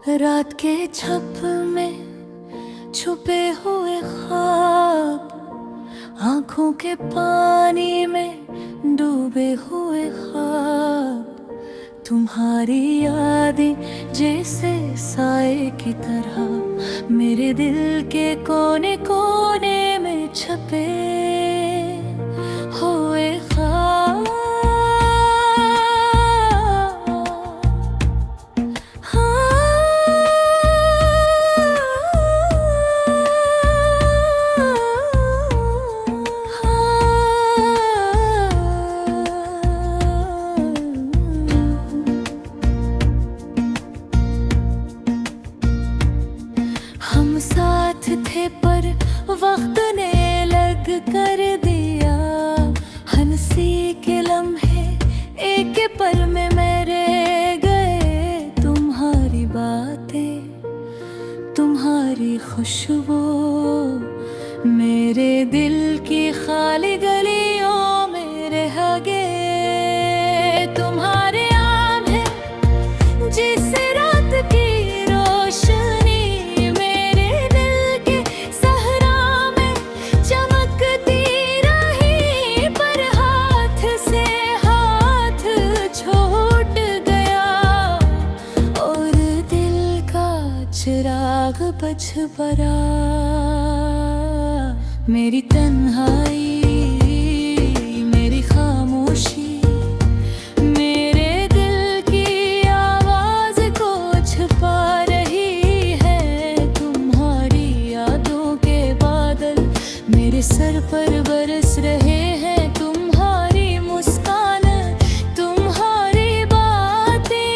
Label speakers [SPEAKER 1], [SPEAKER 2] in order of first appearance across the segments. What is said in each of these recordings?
[SPEAKER 1] रात के छप में छुपे हुए ख्वाब, आंखों के पानी में डूबे हुए ख्वाब, तुम्हारी यादें जैसे साए की तरह मेरे दिल के कोने कोने में छपे हुए ख्वाब। हम साथ थे पर वक्त ने लग कर दिया, हंसी के लम्हे एक पल में मेरे गए। तुम्हारी बातें, तुम्हारी खुशबू मेरे दिल की खाली गलियों में रह गए। तुम्हारे आम है जिसे रात की रोशनी मेरे दिल के सहरा में चमकती रही, पर हाथ से हाथ छूट गया और दिल का चिराग बुझ पड़ा। मेरी तन्हाई, मेरी खामोशी, मेरे दिल की आवाज को छुपा रही है। तुम्हारी यादों के बादल मेरे सर पर बरस रहे हैं। तुम्हारी मुस्कान, तुम्हारी बातें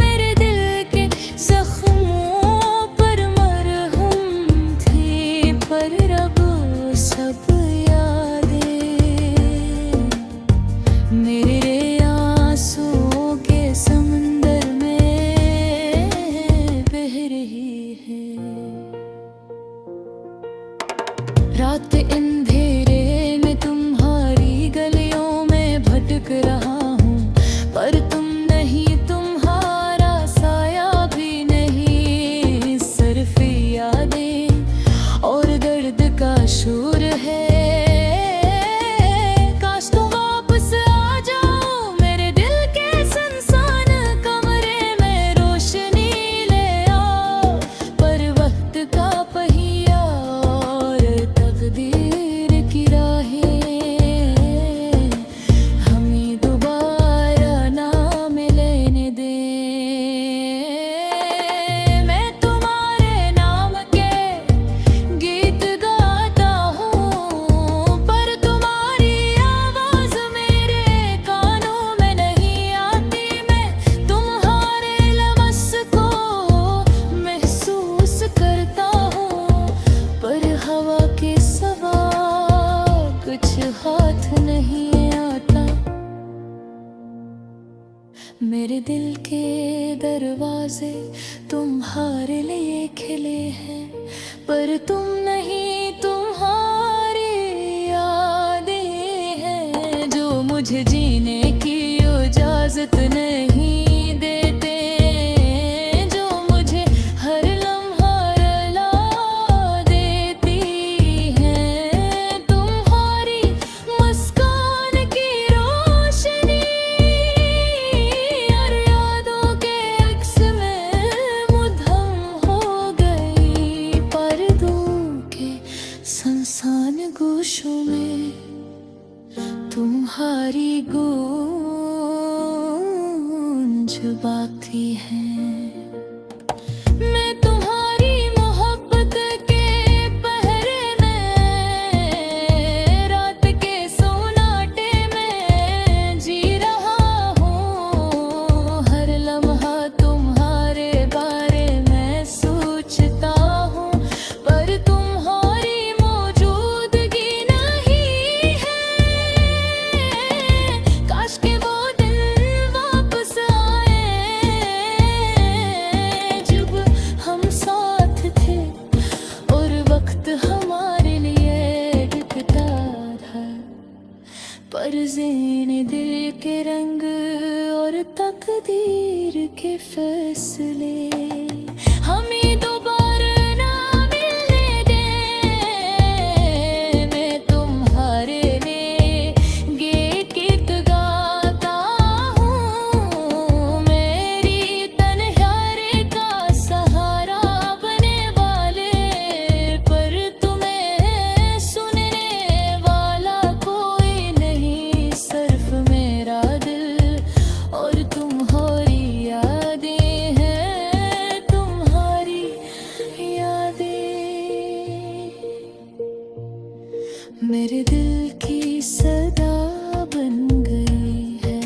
[SPEAKER 1] मेरे दिल के जख्मों पर मरहम थी, पर रब सब यादें मेरे आंसुओं के समंदर में बह रही है। रात अंधेरे में तुम्हारी गलियों में भटक रहा हूँ, पर तुम नहीं, तुम्हारा साया भी नहीं। सिर्फ यादें और दर्द का शोर है। काश तुम वापस आ जाओ मेरे दिल के सुनसान कमरे में, रोशनी ले आओ। पर वक्त का पहिया और तकदीर की राहें हमें दोबारा ना मिलने दें। मैं तुम्हारे नाम के गीत गाता हूँ, पर तुम्हारी आवाज मेरे कानों में नहीं आती। मैं तुम्हारे लमस को महसूस करता हूँ, पर हवा के सिवा कुछ हाथ नहीं आता। मेरे दिल के दरवाजे तुम्हारे लिए खिले हैं, पर तुम नहीं, तुम्हारी यादें हैं जो मुझे जीने की इजाजत नहीं देते, जो मुझे हर लम्हा रुला देती हैं। तुम्हारी मुस्कान की रोशनी और यादों के अक्स में मुद्दम हो गई। पर्दों के सुनसान गोशों में तुम्हारी गूंज बाकी है। मैं तुम्हारी मोहब्बत के पहरे में, रात के सोनाटे में जी रहा हूँ। हर लम्हा तुम्हारे बारे में सोचता हूँ, पर तुम्हारी मौजूदगी नहीं है। काश के वो दिन वापस आए जब हम साथ थे और वक्त हमारे लिए रुकता था। पर ज़ेने दिल के रंग और तकदीर के फैसले हमें दोबारा ना मिलने दे। मैं तुम्हारे लिए गीत गाता हूँ, मेरी तन्हाई का सहारा बने वाले, पर तुम्हें सुनने वाला कोई नहीं, सिर्फ मेरा दिल और तुम्हारी यादें हैं, तुम्हारी यादें। मेरे दिल की सदा बन गई है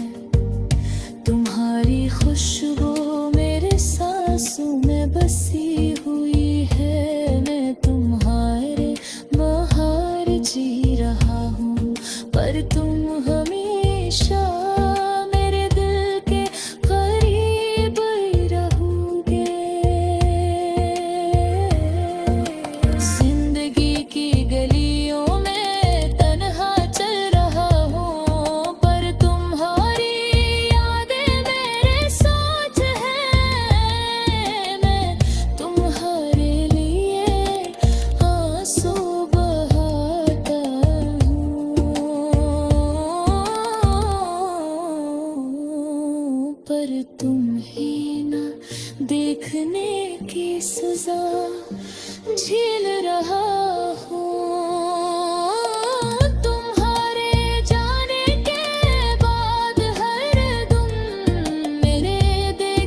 [SPEAKER 1] तुम्हारी खुशबू, मेरे सांसों में बसी हुई है। मैं तुम्हारे बाहर जी रहा हूँ, पर तुम हमेशा मेरे दिल के करीब ही रहोगे। जिंदगी की गलियों में तन्हा चल रहा हूँ, पर तुम्हारी यादें मेरे साथ हैं। मैं तुम्हारे लिए आंसू बहाता हूँ, पर तुम्हें ना देखने की सजा झेल रहा हूँ। तुम्हारे जाने के बाद हर दम मेरे दिल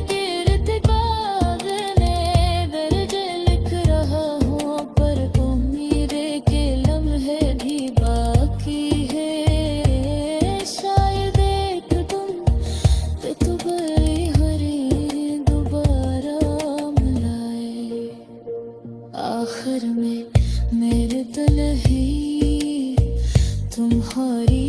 [SPEAKER 1] में दर्द लिख रहा हूँ, पर उम्मीद के लम्हे भी बाकी है। शायद एक तुम पे तुम्हारी हरी दोबारा मिलाए, आखिर में मेरे दिल ही तुम्हारी